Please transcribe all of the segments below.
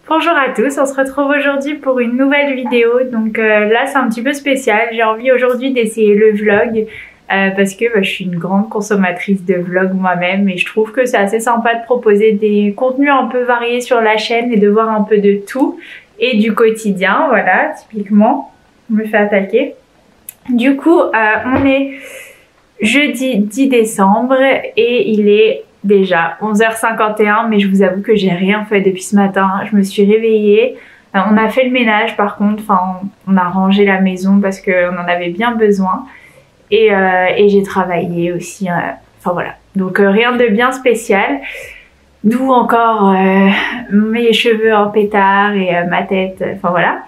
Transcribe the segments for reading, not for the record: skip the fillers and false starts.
Bonjour à tous, on se retrouve aujourd'hui pour une nouvelle vidéo. Donc là c'est un petit peu spécial, j'ai envie aujourd'hui d'essayer le vlog parce que je suis une grande consommatrice de vlogs moi-même et je trouve que c'est assez sympa de proposer des contenus un peu variés sur la chaîne et de voir un peu de tout et du quotidien, voilà, typiquement. On me fait attaquer. Du coup on est jeudi 10 décembre et il est déjà 11h51, mais je vous avoue que j'ai rien fait depuis ce matin. Je me suis réveillée, on a fait le ménage par contre, enfin on a rangé la maison parce qu'on en avait bien besoin et j'ai travaillé aussi, enfin voilà. Donc rien de bien spécial, d'où encore mes cheveux en pétard et ma tête, enfin voilà.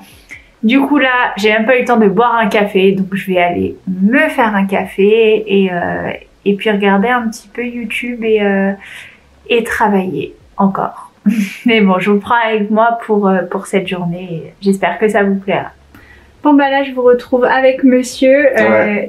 Du coup là, j'ai même pas eu le temps de boire un café, donc je vais aller me faire un café et puis regarder un petit peu YouTube et travailler encore. Mais bon, je vous prends avec moi pour cette journée. J'espère que ça vous plaira. Bon bah là je vous retrouve avec monsieur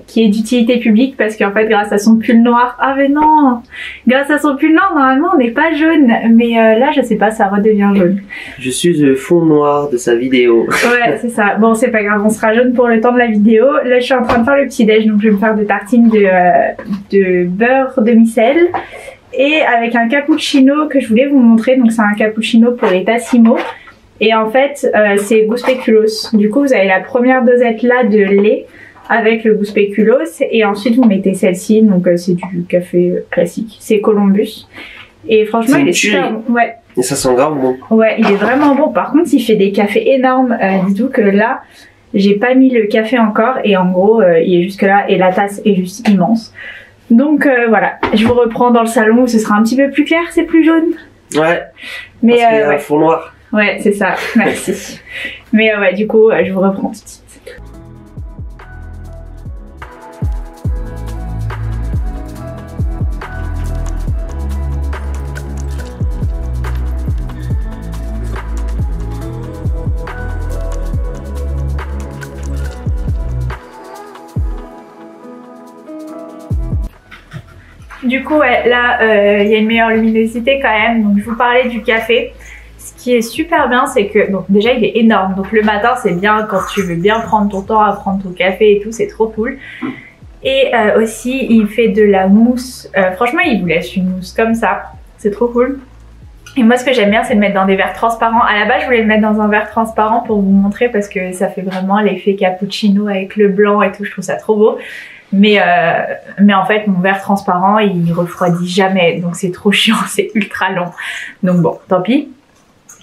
qui est d'utilité publique parce qu'en fait grâce à son pull noir, ah mais non, grâce à son pull noir normalement on n'est pas jaune, mais là je sais pas, ça redevient jaune. Je suis le fond noir de sa vidéo. Ouais c'est ça, bon c'est pas grave, on sera jaune pour le temps de la vidéo. Là je suis en train de faire le petit déj, donc je vais me faire des tartines de beurre demi-sel et avec un cappuccino que je voulais vous montrer. Donc c'est un cappuccino pour les Tassimo. Et en fait, c'est goût spéculoos. Du coup, vous avez la première dosette là de lait avec le goût spéculoos. Et ensuite, vous mettez celle-ci. Donc, c'est du café classique. C'est Columbus. Et franchement, il est super bon. Ouais. Et ça sent grave bon. Ouais, il est vraiment bon. Par contre, il fait des cafés énormes. Dites-vous que là, j'ai pas mis le café encore. Et en gros, il est jusque là. Et la tasse est juste immense. Donc, voilà. Je vous reprends dans le salon où ce sera un petit peu plus clair. C'est plus jaune. Ouais. Mais parce qu'il y a un fond noir. Ouais, c'est ça, merci. Mais ouais, du coup, je vous reprends tout de suite. Du coup, ouais, là, il y a une meilleure luminosité quand même, donc je vous parlais du café. Ce qui est super bien, c'est que donc déjà il est énorme, donc le matin c'est bien quand tu veux bien prendre ton temps à prendre ton café et tout, c'est trop cool. Et aussi il fait de la mousse, franchement il vous laisse une mousse comme ça, c'est trop cool. Et moi ce que j'aime bien c'est de mettre dans des verres transparents. À la base je voulais le mettre dans un verre transparent pour vous montrer parce que ça fait vraiment l'effet cappuccino avec le blanc et tout, je trouve ça trop beau. Mais en fait mon verre transparent il refroidit jamais, donc c'est trop chiant, c'est ultra long. Donc bon, tant pis.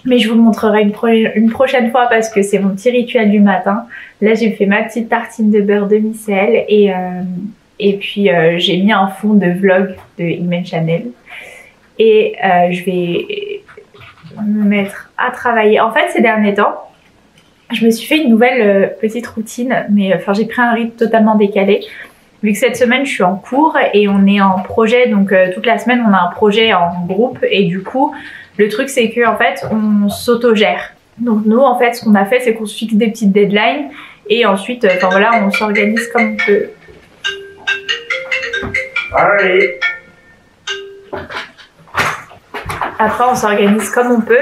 Mais je vous le montrerai une prochaine fois parce que c'est mon petit rituel du matin. Là j'ai fait ma petite tartine de beurre demi-sel et puis j'ai mis un fond de vlog de Imen Chanel. Et je vais me mettre à travailler. En fait ces derniers temps, je me suis fait une nouvelle petite routine, mais enfin j'ai pris un rythme totalement décalé. Vu que cette semaine je suis en cours et on est en projet, donc toute la semaine on a un projet en groupe et du coup le truc c'est que en fait on s'autogère. Donc nous en fait ce qu'on a fait c'est qu'on se fixe des petites deadlines et ensuite enfin voilà on s'organise comme on peut. Allez. Après on s'organise comme on peut.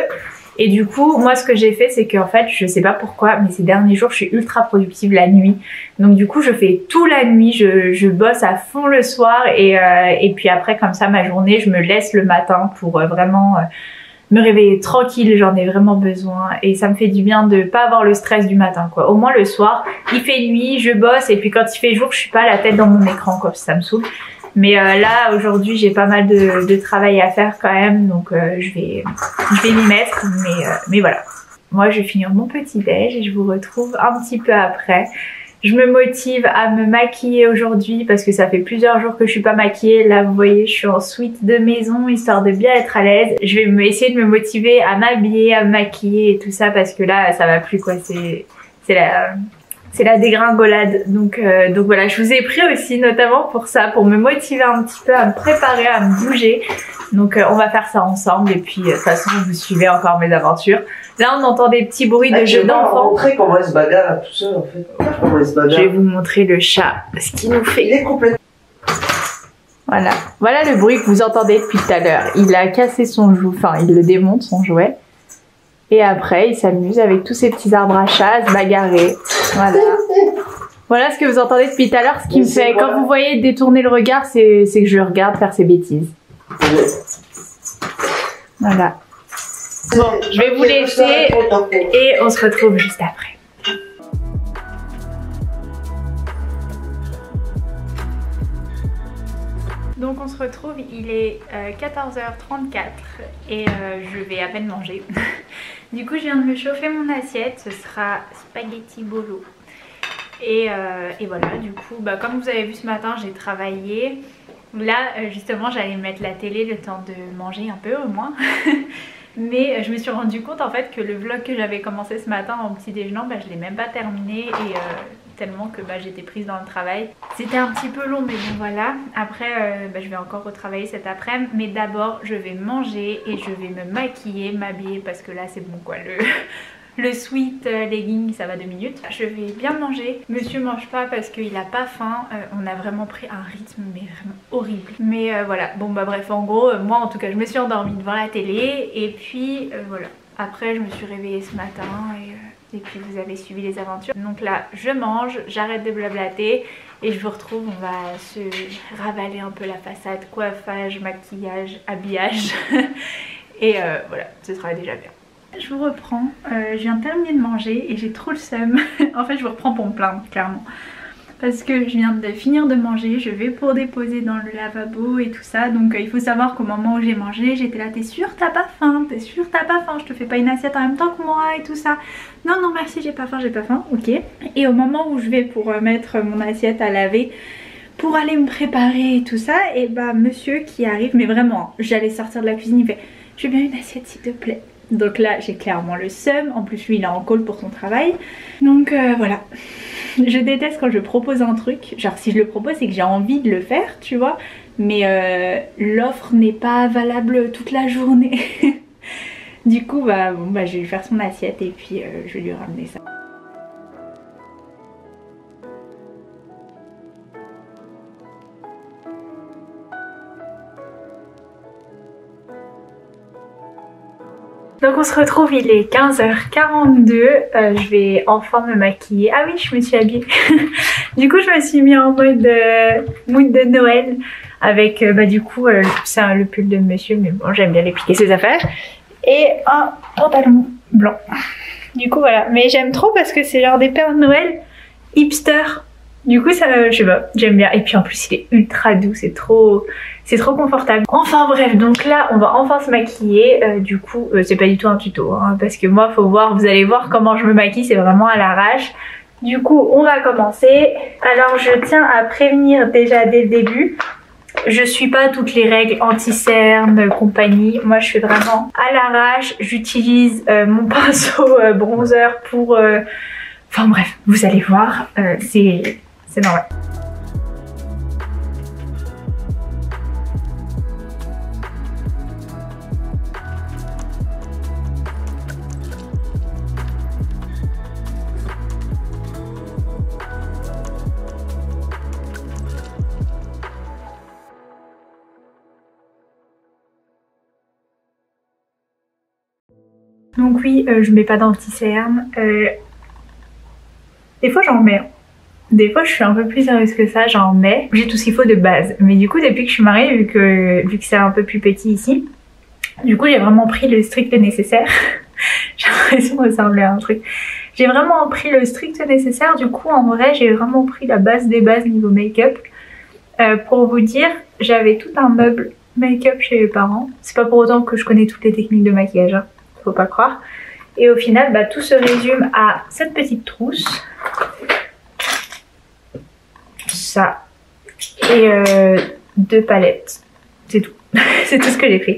Et du coup, moi ce que j'ai fait c'est qu'en fait, je sais pas pourquoi, mais ces derniers jours je suis ultra productive la nuit. Donc du coup je fais tout la nuit, je bosse à fond le soir et puis après comme ça ma journée je me laisse le matin pour vraiment me réveiller tranquille, j'en ai vraiment besoin. Et ça me fait du bien de pas avoir le stress du matin quoi. Au moins le soir, il fait nuit, je bosse et puis quand il fait jour je suis pas la tête dans mon écran quoi, ça me saoule. Mais là aujourd'hui j'ai pas mal de travail à faire quand même, donc je vais m'y mettre, mais voilà. Moi je vais finir mon petit déj et je vous retrouve un petit peu après. Je me motive à me maquiller aujourd'hui parce que ça fait plusieurs jours que je suis pas maquillée. Là vous voyez je suis en suite de maison histoire de bien être à l'aise. Je vais essayer de me motiver à m'habiller, à me maquiller et tout ça parce que là ça va plus quoi, c'est la dégringolade. Donc voilà, je vous ai pris aussi notamment pour ça, pour me motiver un petit peu, à me préparer, à me bouger. Donc on va faire ça ensemble et puis de toute façon vous suivez encore mes aventures. Là on entend des petits bruits de jeux d'enfants. Je vais vous montrer comment il se bagarre tout seul en fait. Comment il se bagarre. Je vais vous montrer le chat, ce qu'il nous fait. Il est complètement... Voilà, voilà le bruit que vous entendez depuis tout à l'heure. Il a cassé son jouet, enfin il le démonte son jouet. Et après, il s'amuse avec tous ces petits arbres à chat à se bagarrer. Voilà. Voilà ce que vous entendez depuis tout à l'heure. Ce qui me fait, quand vous voyez détourner le regard, c'est que je regarde faire ses bêtises. Voilà. Bon, je vais vous laisser et on se retrouve juste après. Donc on se retrouve, il est 14h34 et je vais à peine manger. Du coup je viens de me chauffer mon assiette, ce sera spaghetti bolo. Et voilà, du coup comme vous avez vu ce matin j'ai travaillé. Là justement j'allais mettre la télé le temps de manger un peu au moins. Mais je me suis rendu compte en fait que le vlog que j'avais commencé ce matin en petit déjeunant, je l'ai même pas terminé et tellement que j'étais prise dans le travail. C'était un petit peu long mais bon voilà. Après je vais encore retravailler cet après-midi. Mais d'abord je vais manger et je vais me maquiller, m'habiller parce que là c'est bon quoi. Le sweat legging ça va 2 minutes. Je vais bien manger. Monsieur mange pas parce qu'il a pas faim. On a vraiment pris un rythme mais vraiment horrible. Mais voilà, bon bref en gros moi en tout cas je me suis endormie devant la télé. Et puis voilà, après je me suis réveillée ce matin et puis vous avez suivi les aventures. Donc là je mange, j'arrête de blablater et je vous retrouve, on va se ravaler un peu la façade, coiffage, maquillage, habillage. Et voilà, ce sera déjà bien. Je vous reprends, je viens de terminer de manger et j'ai trop le seum. En fait je vous reprends pour me plaindre clairement. Parce que je viens de finir de manger, je vais pour déposer dans le lavabo et tout ça. Donc il faut savoir qu'au moment où j'ai mangé, j'étais là, t'es sûre t'as pas faim? T'es sûre t'as pas faim? Je te fais pas une assiette en même temps que moi et tout ça. Non non merci j'ai pas faim, ok. Et au moment où je vais pour mettre mon assiette à laver, pour aller me préparer et tout ça, et monsieur qui arrive, mais vraiment, j'allais sortir de la cuisine, il fait, je veux bien une assiette s'il te plaît. Donc là j'ai clairement le seum, en plus lui il est en call pour son travail. Donc voilà, je déteste quand je propose un truc, genre si je le propose c'est que j'ai envie de le faire tu vois. Mais l'offre n'est pas valable toute la journée. Du coup je vais lui faire son assiette et puis je vais lui ramener ça. Donc on se retrouve, il est 15h42, je vais enfin me maquiller. Ah oui, je me suis habillée. Du coup je me suis mis en mode mood de Noël avec du coup c'est le pull de monsieur, mais bon j'aime bien lui piquer ses affaires. Et un pantalon blanc. Du coup voilà, mais j'aime trop parce que c'est genre des Pères Noël hipster. Du coup ça, je sais pas, j'aime bien. Et puis en plus il est ultra doux, c'est trop confortable. Enfin bref, donc là on va enfin se maquiller. Du coup c'est pas du tout un tuto hein, parce que moi faut voir, vous allez voir comment je me maquille, c'est vraiment à l'arrache. Du coup on va commencer. Alors je tiens à prévenir déjà dès le début, je suis pas toutes les règles anti-cerne, compagnie. Moi je fais vraiment à l'arrache, j'utilise mon pinceau bronzer pour... Enfin bref, vous allez voir, c'est normal. Donc oui, je mets pas d'anti-cerne. Des fois j'en mets. Des fois je suis un peu plus sérieuse que ça, j'en mets. J'ai tout ce qu'il faut de base. Mais du coup depuis que je suis mariée, vu que c'est un peu plus petit ici, du coup j'ai vraiment pris le strict nécessaire. J'ai l'impression de ressembler à un truc. J'ai vraiment pris le strict nécessaire. Du coup en vrai j'ai vraiment pris la base des bases niveau make-up. Pour vous dire, j'avais tout un meuble make-up chez mes parents. C'est pas pour autant que je connais toutes les techniques de maquillage, hein. Faut pas croire. Et au final tout se résume à cette petite trousse, ça et 2 palettes, c'est tout. C'est tout ce que j'ai pris.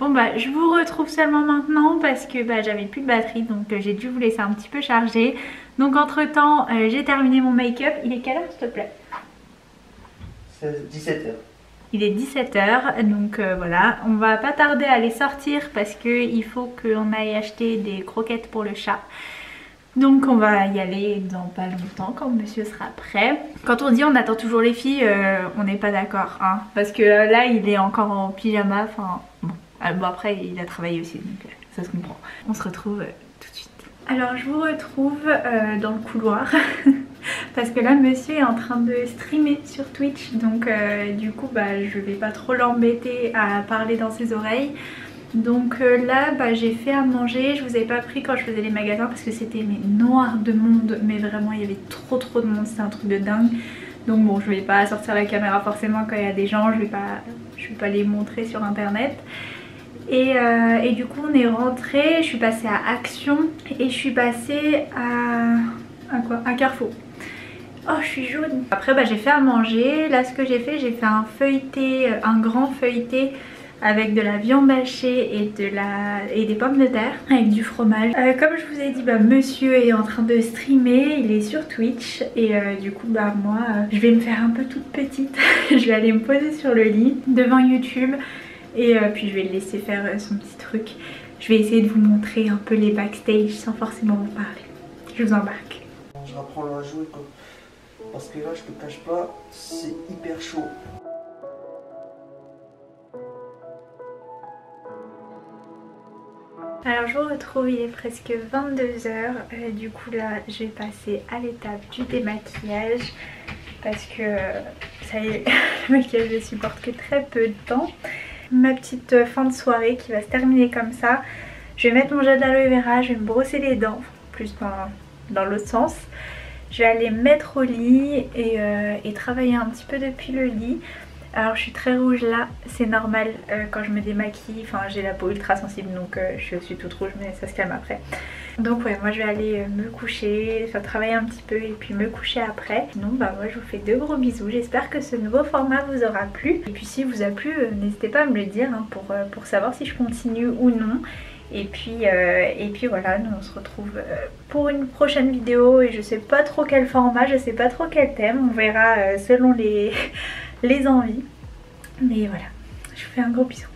Bon bah je vous retrouve seulement maintenant parce que j'avais plus de batterie, donc j'ai dû vous laisser un petit peu charger. Donc entre temps j'ai terminé mon make-up. Il est quelle heure s'il te plaît? C'est 17h. Il est 17h, donc voilà, on va pas tarder à aller sortir parce qu'il faut qu'on aille acheter des croquettes pour le chat. Donc on va y aller dans pas longtemps quand monsieur sera prêt. Quand on dit on attend toujours les filles, on n'est pas d'accord, hein, parce que là il est encore en pyjama, enfin bon. Bon après il a travaillé aussi, donc ça se comprend. On se retrouve tout de suite. Alors je vous retrouve dans le couloir. Parce que là monsieur est en train de streamer sur Twitch, donc du coup je vais pas trop l'embêter à parler dans ses oreilles. Donc là j'ai fait à manger, je vous avais pas pris quand je faisais les magasins parce que c'était noir de monde, mais vraiment il y avait trop de monde, c'était un truc de dingue. Donc bon, je vais pas sortir la caméra forcément quand il y a des gens, je vais pas les montrer sur internet. Et du coup on est rentré, je suis passée à Action et je suis passée à quoi? À Carrefour. Oh je suis jaune. Après j'ai fait à manger. Là ce que j'ai fait un feuilleté, un grand feuilleté avec de la viande hachée et des pommes de terre avec du fromage. Comme je vous ai dit, monsieur est en train de streamer, il est sur Twitch et du coup moi je vais me faire un peu toute petite. Je vais aller me poser sur le lit devant YouTube et puis je vais le laisser faire son petit truc. Je vais essayer de vous montrer un peu les backstage sans forcément vous parler. Je vous embarque. Je vais apprendre à jouer quoi. Parce que là je te cache pas, c'est hyper chaud. Alors je vous retrouve, il est presque 22h. Du coup là je vais passer à l'étape du démaquillage. Parce que ça y est, le maquillage je supporte que très peu de temps. Ma petite fin de soirée qui va se terminer comme ça. Je vais mettre mon gel d'aloe vera, je vais me brosser les dents, plus dans l'autre sens. Je vais aller me mettre au lit et travailler un petit peu depuis le lit. Alors je suis très rouge là, c'est normal quand je me démaquille, enfin j'ai la peau ultra sensible donc je suis toute rouge mais ça se calme après. Donc ouais, moi je vais aller me coucher, faire travailler un petit peu et puis me coucher après. Sinon moi je vous fais de gros bisous, j'espère que ce nouveau format vous aura plu. Et puis si vous a plu, n'hésitez pas à me le dire hein, pour savoir si je continue ou non. Et puis voilà, nous on se retrouve pour une prochaine vidéo et je sais pas trop quel format, je sais pas trop quel thème, on verra selon les envies. Mais voilà, je vous fais un gros bisou.